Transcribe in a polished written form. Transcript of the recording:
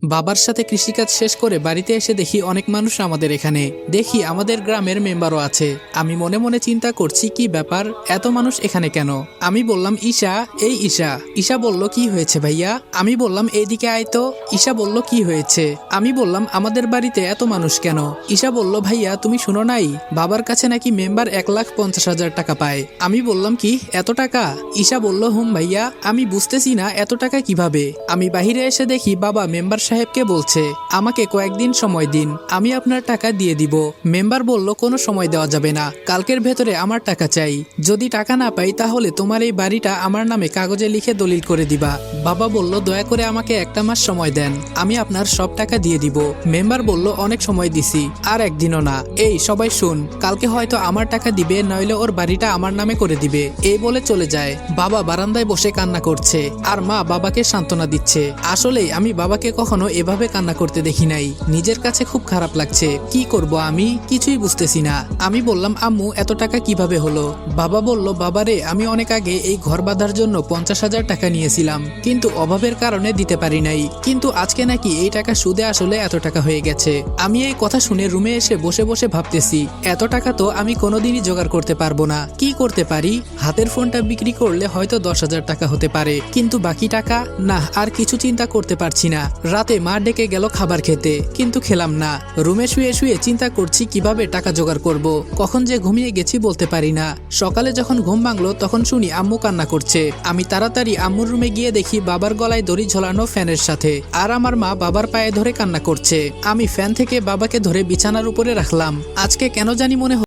বাবার সাথে কৃষিকাজ শেষ করে বাড়িতে এসে দেখি অনেক মানুষ আমাদের এখানে। দেখি আমাদের গ্রামের মেম্বারও আছে। আমি মনে মনে চিন্তা করছি কি ব্যাপার, এত মানুষ এখানে কেন? আমি বললাম ঈশা, এই ঈশা। ঈশা বলল কি হয়েছে ভাইয়া? আমি বললাম এইদিকে আয় তো। ঈশা বলল কি হয়েছে? আমি বললাম আমাদের বাড়িতে এত মানুষ কেন? ঈশা বলল ভাইয়া তুমি শুনো নাই, বাবার কাছে নাকি মেম্বার 1,50,000 টাকা পায়। আমি বললাম কি এত টাকা? ঈশা বলল হুম ভাইয়া। আমি বুঝতেছি না এত টাকা কিভাবে। আমি বাহিরে এসে দেখি বাবা মেম্বার সাহেবকে বলছে আমাকে কয়েকদিন সময় দিন, আমি আপনার টাকা দিয়ে দিব। মেম্বার বলল কোনো সময় দেওয়া যাবে না, কালকের ভেতরে আমার টাকা চাই। যদি টাকা না পাই তাহলে তোমার এই বাড়িটা আমার নামে কাগজে লিখে দলিল করে দিবা। বাবা বলল দয়া করে আমাকে একটা মাস সময় দেন, আমি আপনার সব টাকা দিয়ে দিব। মেম্বার বলল অনেক সময় দিছি, আর একদিনও না। এই সবাই শুন, কালকে হয়তো আমার টাকা দিবে, নইলে ওর বাড়িটা আমার নামে করে দিবে। এই বলে চলে যায়। বাবা বারান্দায় বসে কান্না করছে, আর মা বাবাকে সান্ত্বনা দিচ্ছে। আসলেই আমি বাবাকে কখনো এভাবে কান্না করতে দেখি নাই। নিজের কাছে খুব খারাপ লাগছে। কি করব আমি কিছুই বুঝতেছি না। আমি বললাম আম্মু এত টাকা কিভাবে হলো? বাবা বলল বাবারে আমি অনেক আগে এই ঘর বাঁধার জন্য 50,000 টাকা নিয়েছিলাম, কিন্তু অভাবের কারণে দিতে পারি নাই। কিন্তু আজকে নাকি এই টাকা সুদে আসলে এত টাকা হয়ে গেছে। আমি এই কথা শুনে রুমে এসে বসে বসে ভাবতেছি এত টাকা তো আমি কোনোদিনই জোগাড় করতে পারবো না। কি করতে পারি? হাতের ফোনটা বিক্রি করলে হয়তো 10,000 টাকা হতে পারে, কিন্তু বাকি টাকা না। আর কিছু চিন্তা করতে পারছি না। রাতে মা ডেকে গেল খাবার খেতে, কিন্তু খেলাম না। রুমে শুয়ে শুয়ে চিন্তা করছি কিভাবে টাকা জোগাড় করব। কখন যে ঘুমিয়ে গেছি বলতে পারি না। সকালে যখন ঘুম ভাঙলো তখন শুনি আম্মু কান্না করছে। আমি তাড়াতাড়ি আম্মুর রুমে গিয়ে দেখি বাবার গলায় দড়ি ঝোলানো ফ্যানের সাথে, আর আমার মা বাবার পায়ে ধরে কান্না করছে। আমি ফ্যান থেকে বাবাকে ধরে বিছানার উপরে রাখলাম। আজকে কেন জানি মনে